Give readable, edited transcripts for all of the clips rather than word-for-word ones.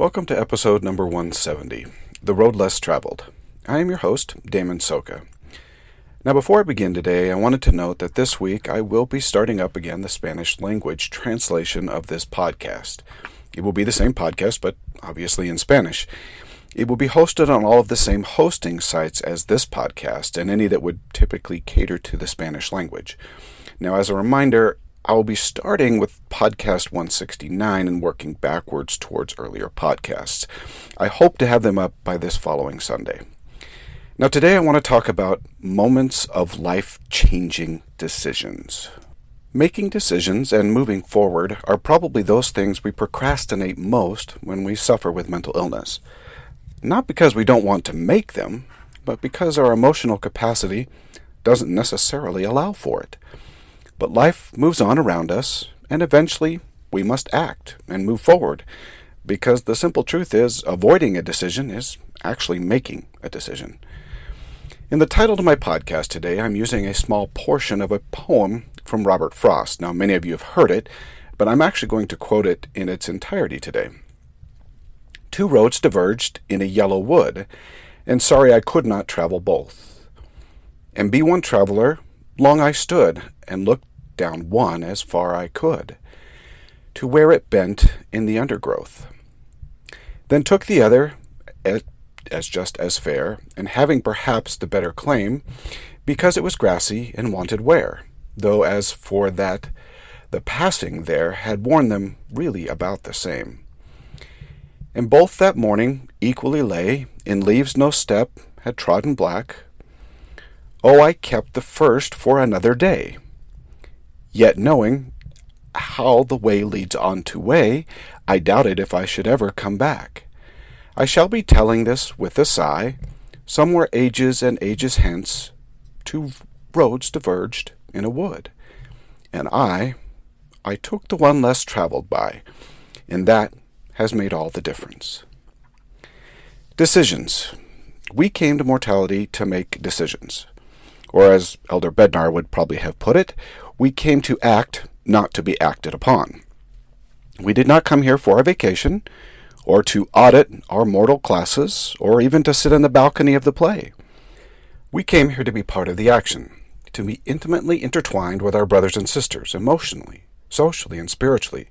Welcome to episode number 170, The Road Less Traveled. I am your host, Damon Soka. Now before I begin today, I wanted to note that this week I will be starting up again the Spanish language translation of this podcast. It will be the same podcast, but obviously in Spanish. It will be hosted on all of the same hosting sites as this podcast and any that would typically cater to the Spanish language. Now as a reminder, I will be starting with podcast 169 and working backwards towards earlier podcasts. I hope to have them up by this following Sunday. Now today I want to talk about moments of life-changing decisions. Making decisions and moving forward are probably those things we procrastinate most when we suffer with mental illness. Not because we don't want to make them, but because our emotional capacity doesn't necessarily allow for it. But life moves on around us, and eventually we must act and move forward, because the simple truth is avoiding a decision is actually making a decision. In the title to my podcast today, I'm using a small portion of a poem from Robert Frost. Now, many of you have heard it, but I'm actually going to quote it in its entirety today. Two roads diverged in a yellow wood, and sorry I could not travel both. And be one traveler, long I stood, and looked down one as far I could, to where it bent in the undergrowth. Then took the other as just as fair, and having perhaps the better claim, because it was grassy and wanted wear, though as for that, the passing there had worn them really about the same. And both that morning equally lay, in leaves no step had trodden black. Oh, I kept the first for another day. Yet knowing how the way leads on to way, I doubted if I should ever come back. I shall be telling this with a sigh. Somewhere ages and ages hence, two roads diverged in a wood. And I took the one less traveled by, and that has made all the difference. Decisions. We came to mortality to make decisions. Or as Elder Bednar would probably have put it, we came to act, not to be acted upon. We did not come here for a vacation, or to audit our mortal classes, or even to sit on the balcony of the play. We came here to be part of the action, to be intimately intertwined with our brothers and sisters, emotionally, socially, and spiritually.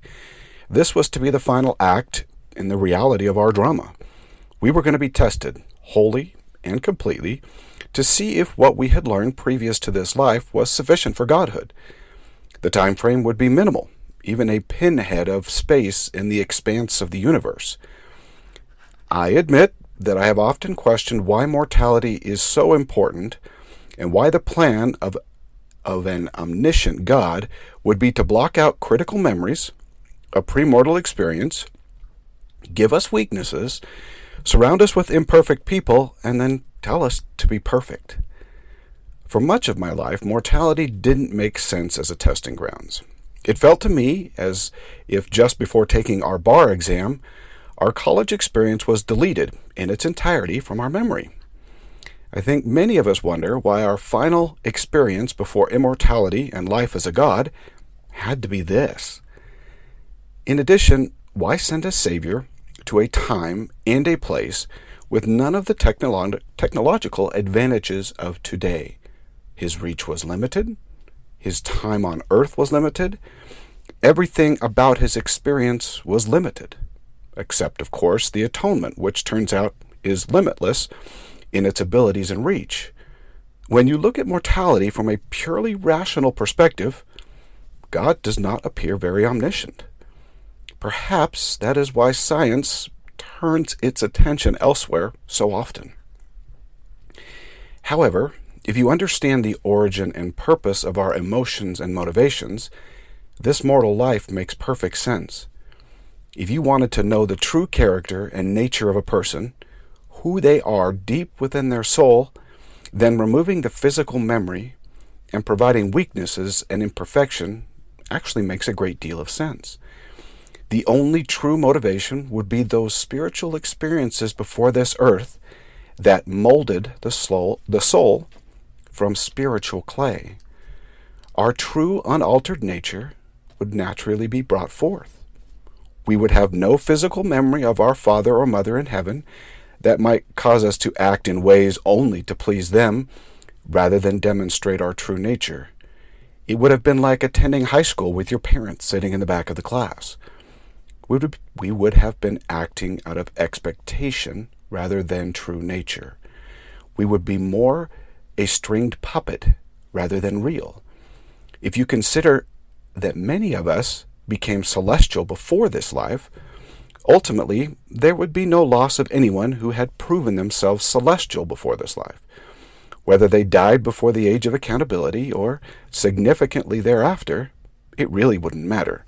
This was to be the final act in the reality of our drama. We were going to be tested, wholly and completely, to see if what we had learned previous to this life was sufficient for godhood. The time frame would be minimal, even a pinhead of space in the expanse of the universe. I admit that I have often questioned why mortality is so important and why the plan of an omniscient God would be to block out critical memories, a premortal experience, give us weaknesses, surround us with imperfect people, and then tell us to be perfect. For much of my life, mortality didn't make sense as a testing grounds. It felt to me as if just before taking our bar exam, our college experience was deleted in its entirety from our memory. I think many of us wonder why our final experience before immortality and life as a god had to be this. In addition, why send a Savior to a time and a place with none of the technological advantages of today? His reach was limited. His time on earth was limited. Everything about his experience was limited, except, of course, the atonement, which turns out is limitless in its abilities and reach. When you look at mortality from a purely rational perspective, God does not appear very omniscient. Perhaps that is why science turns its attention elsewhere so often. However, if you understand the origin and purpose of our emotions and motivations, this mortal life makes perfect sense. If you wanted to know the true character and nature of a person, who they are deep within their soul, then removing the physical memory and providing weaknesses and imperfection actually makes a great deal of sense. The only true motivation would be those spiritual experiences before this earth that molded the soul from spiritual clay. Our true unaltered nature would naturally be brought forth. We would have no physical memory of our father or mother in heaven that might cause us to act in ways only to please them rather than demonstrate our true nature. It would have been like attending high school with your parents sitting in the back of the class. We would have been acting out of expectation rather than true nature. We would be more a stringed puppet rather than real. If you consider that many of us became celestial before this life, ultimately there would be no loss of anyone who had proven themselves celestial before this life. Whether they died before the age of accountability or significantly thereafter, it really wouldn't matter.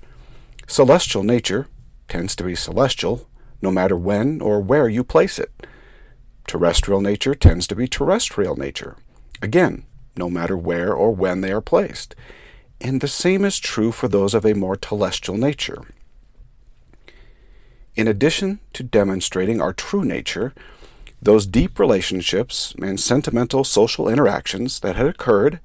Celestial nature tends to be celestial no matter when or where you place it. Terrestrial nature tends to be terrestrial nature, again, no matter where or when they are placed. And the same is true for those of a more telestial nature. In addition to demonstrating our true nature, those deep relationships and sentimental social interactions that had occurred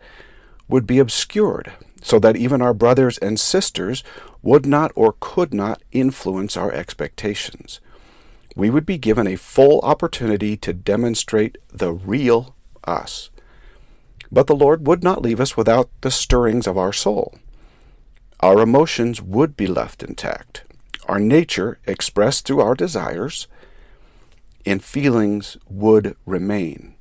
would be obscured so that even our brothers and sisters would not or could not influence our expectations. We would be given a full opportunity to demonstrate the real us. But the Lord would not leave us without the stirrings of our soul. Our emotions would be left intact, our nature expressed through our desires, and feelings would remain.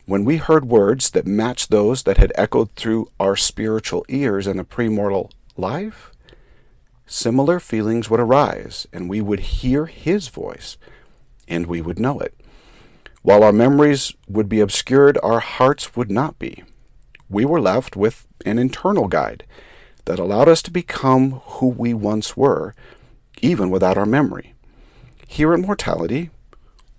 When we heard words that matched those that had echoed through our spiritual ears in a premortal life, similar feelings would arise, and we would hear His voice, and we would know it. While our memories would be obscured, our hearts would not be. We were left with an internal guide that allowed us to become who we once were, even without our memory. Here in mortality,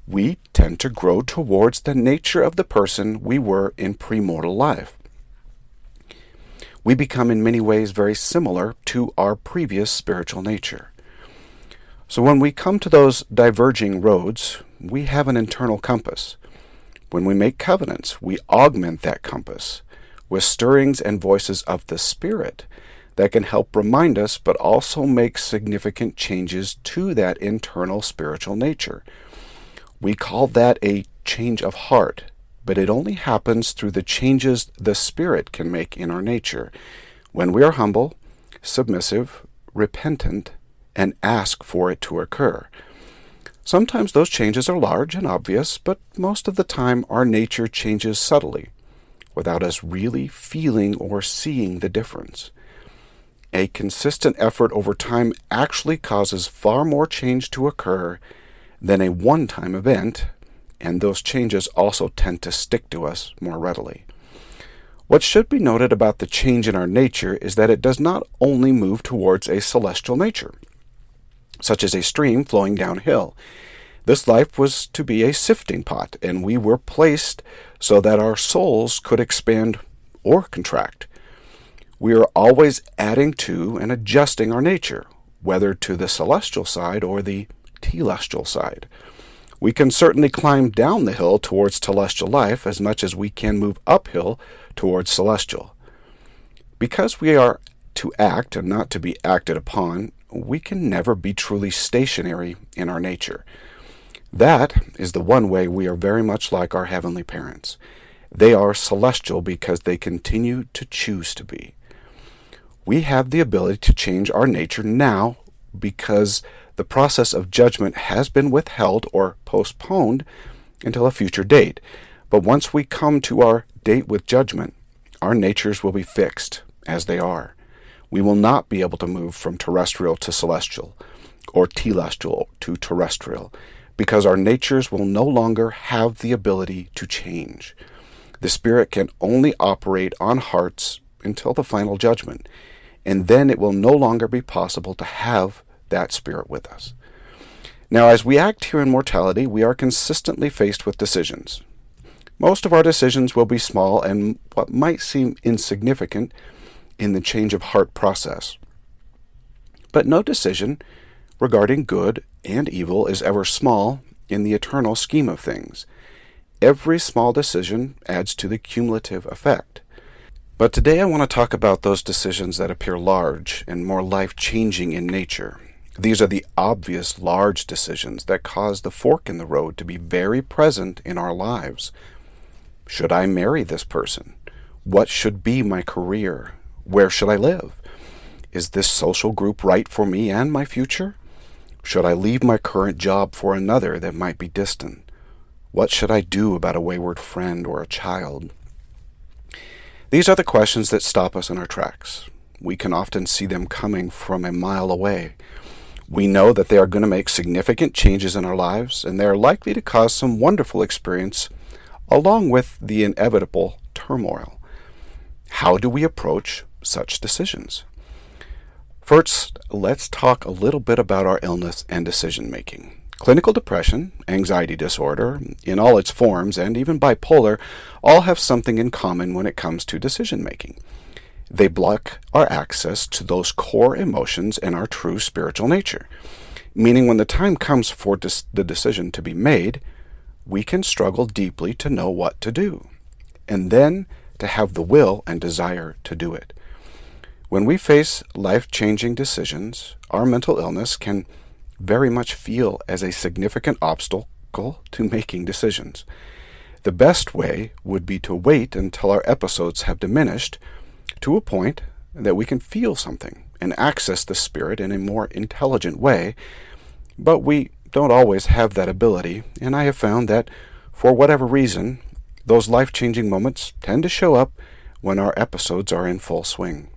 we tend to grow towards the nature of the person we were in premortal life. We become in many ways very similar to our previous spiritual nature. So when we come to those diverging roads, we have an internal compass. When we make covenants, we augment that compass with stirrings and voices of the Spirit that can help remind us but also make significant changes to that internal spiritual nature. We call that a change of heart, but it only happens through the changes the Spirit can make in our nature when we are humble, submissive, repentant, and ask for it to occur. Sometimes those changes are large and obvious, but most of the time our nature changes subtly, without us really feeling or seeing the difference. A consistent effort over time actually causes far more change to occur than a one-time event, and those changes also tend to stick to us more readily. What should be noted about the change in our nature is that it does not only move towards a celestial nature, such as a stream flowing downhill. This life was to be a sifting pot, and we were placed so that our souls could expand or contract. We are always adding to and adjusting our nature, whether to the celestial side or the telestial side. We can certainly climb down the hill towards telestial life as much as we can move uphill towards celestial. Because we are to act and not to be acted upon, we can never be truly stationary in our nature. That is the one way we are very much like our heavenly parents. They are celestial because they continue to choose to be. We have the ability to change our nature now because the process of judgment has been withheld or postponed until a future date. But once we come to our date with judgment, our natures will be fixed as they are. We will not be able to move from terrestrial to celestial or telestial to terrestrial because our natures will no longer have the ability to change. The Spirit can only operate on hearts until the final judgment, and then it will no longer be possible to have that Spirit with us. Now, as we act here in mortality, we are consistently faced with decisions. Most of our decisions will be small and what might seem insignificant in the change of heart process. But no decision regarding good and evil is ever small in the eternal scheme of things. Every small decision adds to the cumulative effect. But today I want to talk about those decisions that appear large and more life-changing in nature. These are the obvious large decisions that cause the fork in the road to be very present in our lives. Should I marry this person? What should be my career? Where should I live? Is this social group right for me and my future? Should I leave my current job for another that might be distant? What should I do about a wayward friend or a child? These are the questions that stop us in our tracks. We can often see them coming from a mile away. We know that they are going to make significant changes in our lives, and they are likely to cause some wonderful experience, along with the inevitable turmoil. How do we approach such decisions? First, let's talk a little bit about our illness and decision-making. Clinical depression, anxiety disorder, in all its forms, and even bipolar, all have something in common when it comes to decision-making. They block our access to those core emotions and our true spiritual nature, meaning when the time comes for the decision to be made, we can struggle deeply to know what to do, and then to have the will and desire to do it. When we face life-changing decisions, our mental illness can very much feel as a significant obstacle to making decisions. The best way would be to wait until our episodes have diminished to a point that we can feel something and access the spirit in a more intelligent way, but we don't always have that ability, and I have found that for whatever reason, those life-changing moments tend to show up when our episodes are in full swing.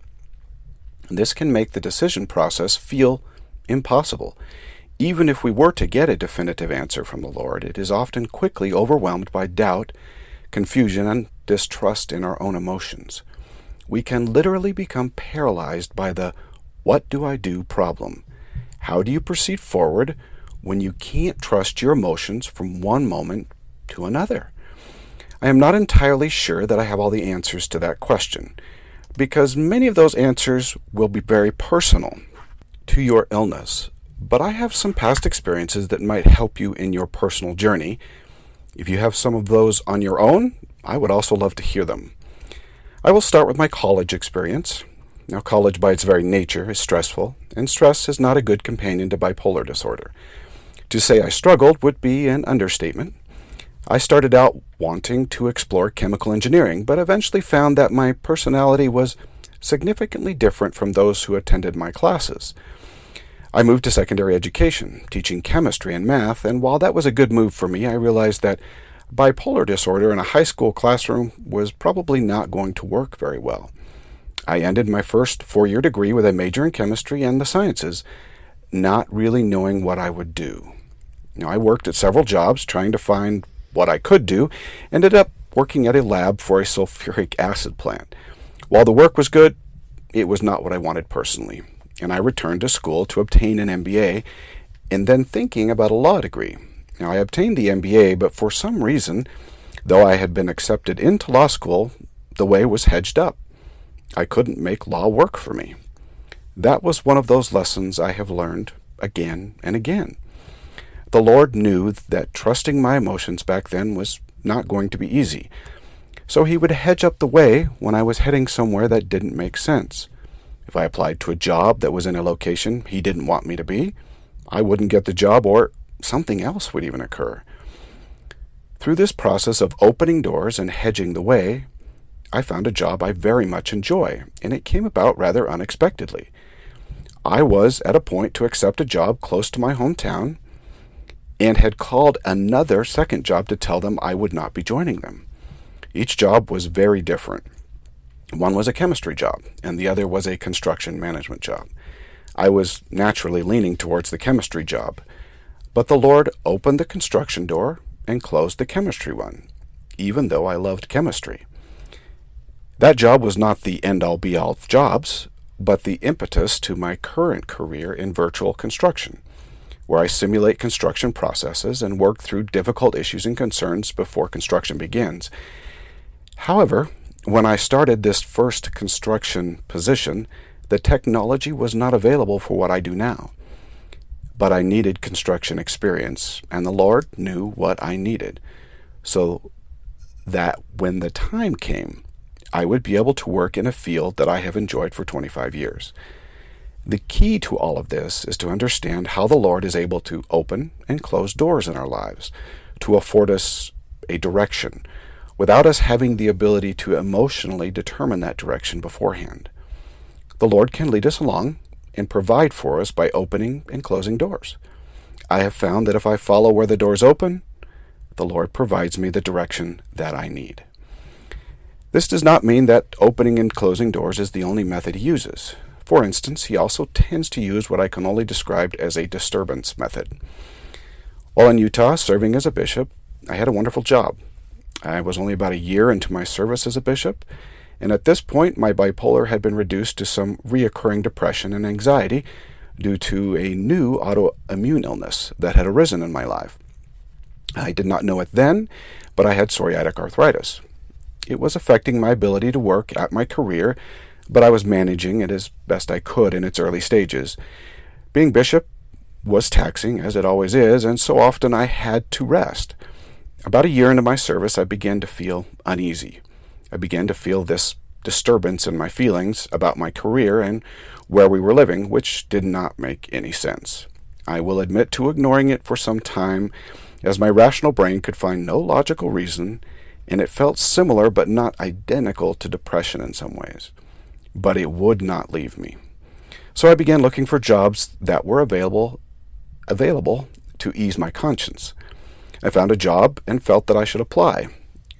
This can make the decision process feel impossible. Even if we were to get a definitive answer from the Lord, it is often quickly overwhelmed by doubt, confusion, and distrust in our own emotions. We can literally become paralyzed by the "what do I do" problem. How do you proceed forward when you can't trust your emotions from one moment to another? I am not entirely sure that I have all the answers to that question, because many of those answers will be very personal to your illness, but I have some past experiences that might help you in your personal journey. If you have some of those on your own, I would also love to hear them. I will start with my college experience. Now, college by its very nature is stressful, and stress is not a good companion to bipolar disorder. To say I struggled would be an understatement. I started out wanting to explore chemical engineering, but eventually found that my personality was significantly different from those who attended my classes. I moved to secondary education, teaching chemistry and math, and while that was a good move for me, I realized that bipolar disorder in a high school classroom was probably not going to work very well. I ended my first 4-year degree with a major in chemistry and the sciences, not really knowing what I would do. I worked at several jobs trying to find what I could do, ended up working at a lab for a sulfuric acid plant. While the work was good, it was not what I wanted personally, and I returned to school to obtain an MBA, and then thinking about a law degree. I obtained the MBA, but for some reason, though I had been accepted into law school, the way was hedged up. I couldn't make law work for me. That was one of those lessons I have learned again and again. The Lord knew that trusting my emotions back then was not going to be easy, so He would hedge up the way when I was heading somewhere that didn't make sense. If I applied to a job that was in a location He didn't want me to be, I wouldn't get the job, or something else would even occur. Through this process of opening doors and hedging the way, I found a job I very much enjoy, and it came about rather unexpectedly. I was at a point to accept a job close to my hometown and had called another second job to tell them I would not be joining them. Each job was very different. One was a chemistry job, and the other was a construction management job. I was naturally leaning towards the chemistry job, but the Lord opened the construction door and closed the chemistry one, even though I loved chemistry. That job was not the end-all be-all of jobs, but the impetus to my current career in virtual construction, where I simulate construction processes and work through difficult issues and concerns before construction begins. However, when I started this first construction position, the technology was not available for what I do now. But I needed construction experience, and the Lord knew what I needed, so that when the time came, I would be able to work in a field that I have enjoyed for 25 years. The key to all of this is to understand how the Lord is able to open and close doors in our lives, to afford us a direction, without us having the ability to emotionally determine that direction beforehand. The Lord can lead us along and provide for us by opening and closing doors. I have found that if I follow where the doors open, the Lord provides me the direction that I need. This does not mean that opening and closing doors is the only method he uses. For instance, he also tends to use what I can only describe as a disturbance method. While in Utah serving as a bishop, I had a wonderful job. I was only about a year into my service as a bishop, and at this point my bipolar had been reduced to some reoccurring depression and anxiety due to a new autoimmune illness that had arisen in my life. I did not know it then, but I had psoriatic arthritis. It was affecting my ability to work at my career, but I was managing it as best I could in its early stages. Being bishop was taxing, as it always is, and so often I had to rest. About a year into my service, I began to feel uneasy. I began to feel this disturbance in my feelings about my career and where we were living, which did not make any sense. I will admit to ignoring it for some time, as my rational brain could find no logical reason, and it felt similar but not identical to depression in some ways. But it would not leave me. So I began looking for jobs that were available to ease my conscience. I found a job and felt that I should apply.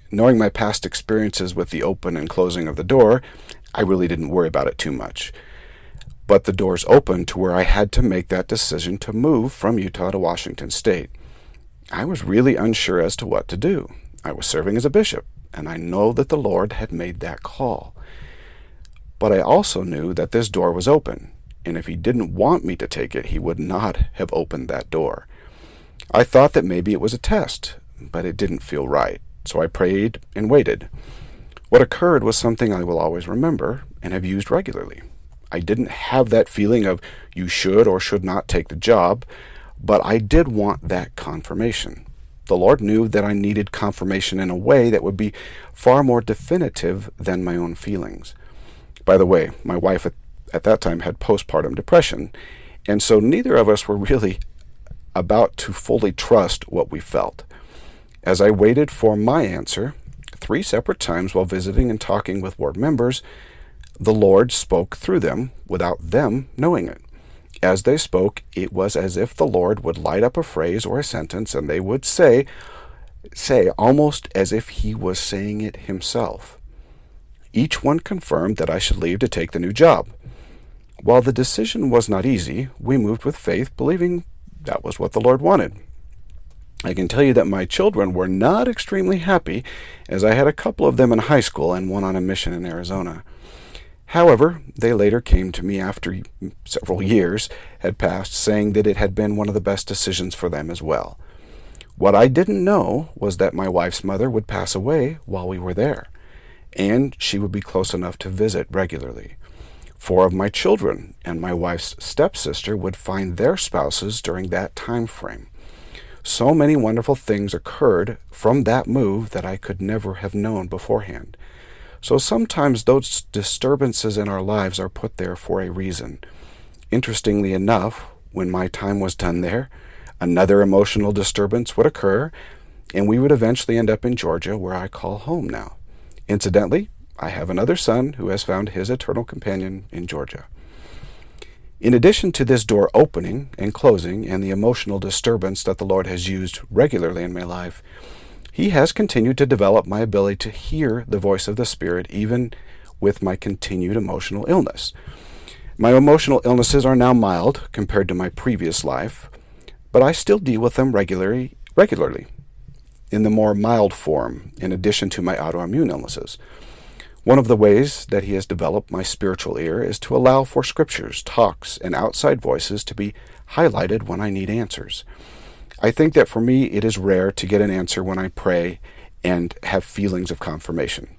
Knowing my past experiences with the open and closing of the door, I really didn't worry about it too much. But the doors opened to where I had to make that decision to move from Utah to Washington State. I was really unsure as to what to do. I was serving as a bishop, and I know that the Lord had made that call. But I also knew that this door was open, and if he didn't want me to take it, he would not have opened that door. I thought that maybe it was a test, but it didn't feel right, so I prayed and waited. What occurred was something I will always remember and have used regularly. I didn't have that feeling of you should or should not take the job, but I did want that confirmation. The Lord knew that I needed confirmation in a way that would be far more definitive than my own feelings. By the way, my wife at that time had postpartum depression, and so neither of us were really about to fully trust what we felt. As I waited for my answer, 3 separate times while visiting and talking with ward members, the Lord spoke through them without them knowing it. As they spoke, it was as if the Lord would light up a phrase or a sentence, and they would say almost as if he was saying it himself. Each one confirmed that I should leave to take the new job. While the decision was not easy, we moved with faith, believing that was what the Lord wanted. I can tell you that my children were not extremely happy, as I had a couple of them in high school and one on a mission in Arizona. However, they later came to me after several years had passed, saying that it had been one of the best decisions for them as well. What I didn't know was that my wife's mother would pass away while we were there, and she would be close enough to visit regularly. 4 of my children and my wife's stepsister would find their spouses during that time frame. So many wonderful things occurred from that move that I could never have known beforehand. So sometimes those disturbances in our lives are put there for a reason. Interestingly enough, when my time was done there, another emotional disturbance would occur, and we would eventually end up in Georgia, where I call home now. Incidentally, I have another son who has found his eternal companion in Georgia. In addition to this door opening and closing and the emotional disturbance that the Lord has used regularly in my life, he has continued to develop my ability to hear the voice of the Spirit even with my continued emotional illness. My emotional illnesses are now mild compared to my previous life, but I still deal with them regularly in the more mild form in addition to my autoimmune illnesses. One of the ways that he has developed my spiritual ear is to allow for scriptures, talks, and outside voices to be highlighted when I need answers. I think that for me it is rare to get an answer when I pray and have feelings of confirmation.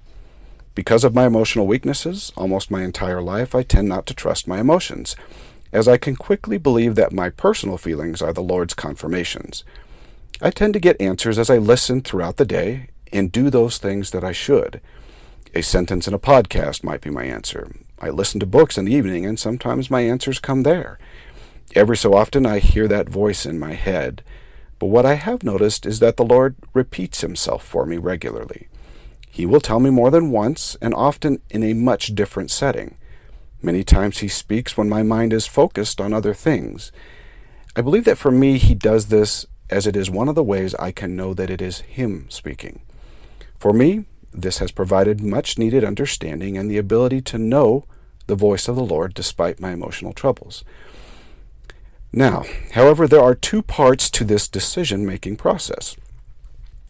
Because of my emotional weaknesses, almost my entire life I tend not to trust my emotions, as I can quickly believe that my personal feelings are the Lord's confirmations. I tend to get answers as I listen throughout the day and do those things that I should. A sentence in a podcast might be my answer. I listen to books in the evening, and sometimes my answers come there. Every so often I hear that voice in my head, but what I have noticed is that the Lord repeats himself for me regularly. He will tell me more than once, and often in a much different setting. Many times he speaks when my mind is focused on other things. I believe that for me he does this as it is one of the ways I can know that it is him speaking. For me, this has provided much needed understanding and the ability to know the voice of the Lord despite my emotional troubles. Now, however, there are two parts to this decision-making process.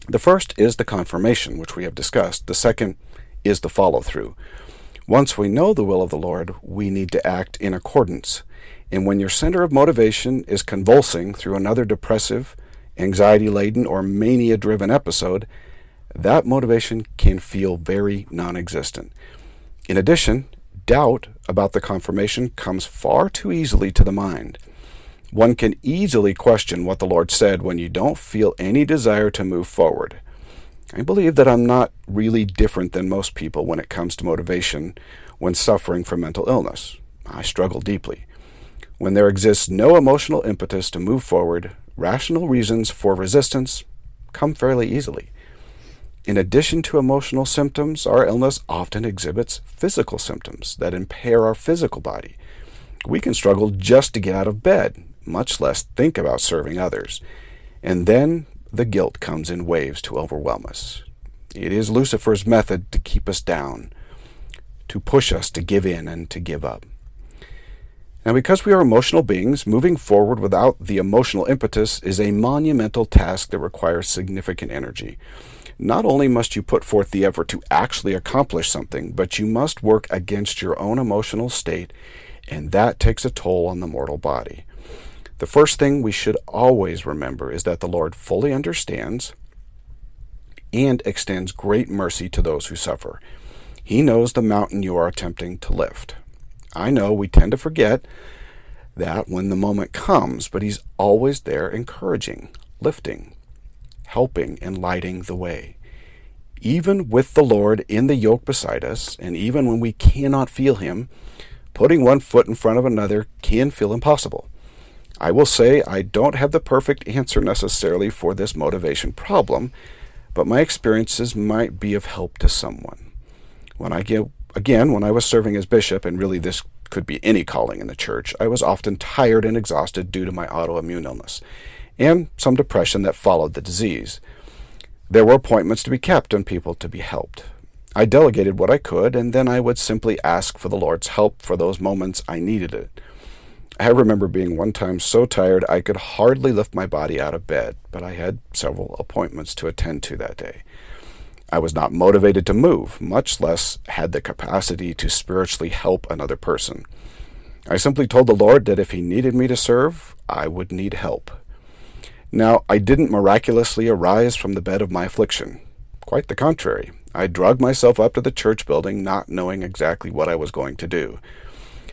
The first is the confirmation, which we have discussed. The second is the follow-through. Once we know the will of the Lord, we need to act in accordance. And when your center of motivation is convulsing through another depressive, anxiety-laden, or mania-driven episode, that motivation can feel very non-existent. In addition, doubt about the confirmation comes far too easily to the mind. One can easily question what the Lord said when you don't feel any desire to move forward. I believe that I'm not really different than most people when it comes to motivation when suffering from mental illness. I struggle deeply. When there exists no emotional impetus to move forward, rational reasons for resistance come fairly easily. In addition to emotional symptoms, our illness often exhibits physical symptoms that impair our physical body. We can struggle just to get out of bed, much less think about serving others. And then the guilt comes in waves to overwhelm us. It is Lucifer's method to keep us down, to push us to give in and to give up. Now, because we are emotional beings, moving forward without the emotional impetus is a monumental task that requires significant energy. Not only must you put forth the effort to actually accomplish something, but you must work against your own emotional state, and that takes a toll on the mortal body. The first thing we should always remember is that the Lord fully understands and extends great mercy to those who suffer. He knows the mountain you are attempting to lift. I know we tend to forget that when the moment comes, but he's always there encouraging, lifting, helping, and lighting the way. Even with the Lord in the yoke beside us, and even when we cannot feel him, putting one foot in front of another can feel impossible. I will say I don't have the perfect answer necessarily for this motivation problem, but my experiences might be of help to someone. When I was serving as bishop, and really this could be any calling in the church, I was often tired and exhausted due to my autoimmune illness and some depression that followed the disease. There were appointments to be kept and people to be helped. I delegated what I could, and then I would simply ask for the Lord's help for those moments I needed it. I remember being one time so tired I could hardly lift my body out of bed, but I had several appointments to attend to that day. I was not motivated to move, much less had the capacity to spiritually help another person. I simply told the Lord that if he needed me to serve, I would need help. Now, I didn't miraculously arise from the bed of my affliction. Quite the contrary. I dragged myself up to the church building not knowing exactly what I was going to do.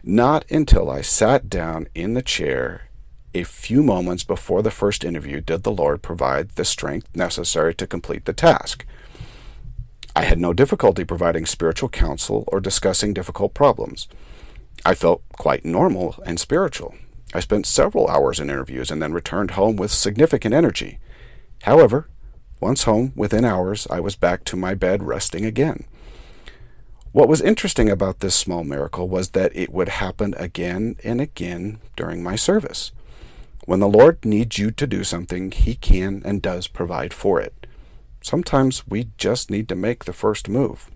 Not until I sat down in the chair a few moments before the first interview did the Lord provide the strength necessary to complete the task. I had no difficulty providing spiritual counsel or discussing difficult problems. I felt quite normal and spiritual. I spent several hours in interviews and then returned home with significant energy. However, once home, within hours, I was back to my bed resting again. What was interesting about this small miracle was that it would happen again and again during my service. When the Lord needs you to do something, he can and does provide for it. Sometimes we just need to make the first move.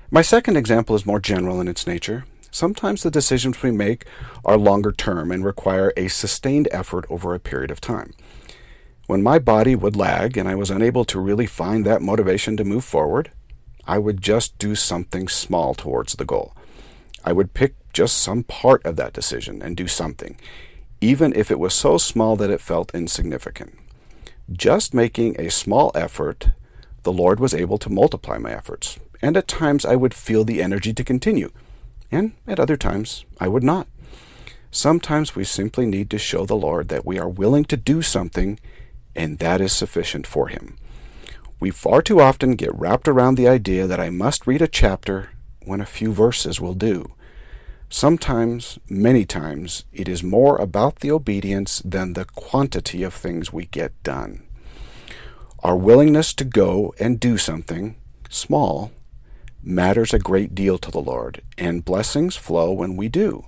My second example is more general in its nature. Sometimes the decisions we make are longer term and require a sustained effort over a period of time. When my body would lag and I was unable to really find that motivation to move forward, I would just do something small towards the goal. I would pick just some part of that decision and do something, even if it was so small that it felt insignificant. Just making a small effort, the Lord was able to multiply my efforts, and at times I would feel the energy to continue, and at other times I would not. Sometimes we simply need to show the Lord that we are willing to do something, and that is sufficient for him. We far too often get wrapped around the idea that I must read a chapter when a few verses will do. Sometimes, many times, it is more about the obedience than the quantity of things we get done. Our willingness to go and do something small matters a great deal to the Lord, and blessings flow when we do.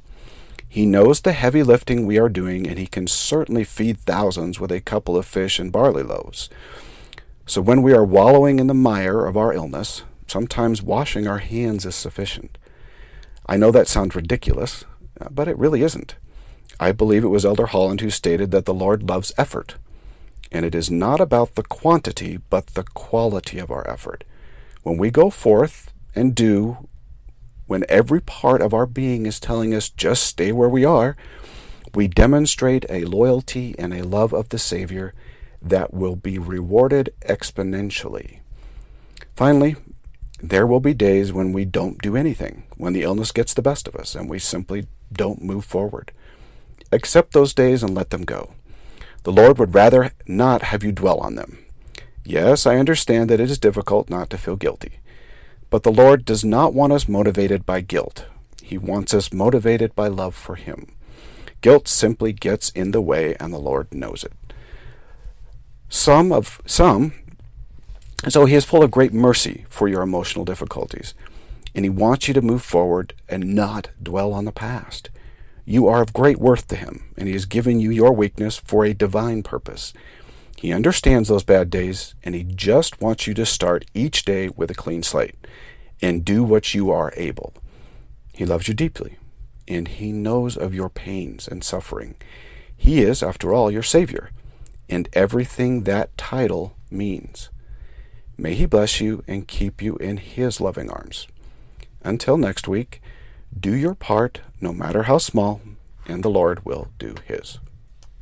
He knows the heavy lifting we are doing, and he can certainly feed thousands with a couple of fish and barley loaves. So when we are wallowing in the mire of our illness, sometimes washing our hands is sufficient. I know that sounds ridiculous, but it really isn't. I believe it was Elder Holland who stated that the Lord loves effort, and it is not about the quantity, but the quality of our effort. When we go forth and do, when every part of our being is telling us just stay where we are, we demonstrate a loyalty and a love of the Savior that will be rewarded exponentially. Finally, there will be days when we don't do anything, when the illness gets the best of us and we simply don't move forward. Accept those days and let them go. The Lord would rather not have you dwell on them. Yes, I understand that it is difficult not to feel guilty, but the Lord does not want us motivated by guilt. He wants us motivated by love for Him. Guilt simply gets in the way, and the Lord knows it. So He is full of great mercy for your emotional difficulties, and He wants you to move forward and not dwell on the past. You are of great worth to Him, and He has given you your weakness for a divine purpose. He understands those bad days, and He just wants you to start each day with a clean slate and do what you are able. He loves you deeply, and He knows of your pains and suffering. He is, after all, your Savior, and everything that title means. May He bless you and keep you in His loving arms. Until next week, do your part, no matter how small, and the Lord will do His.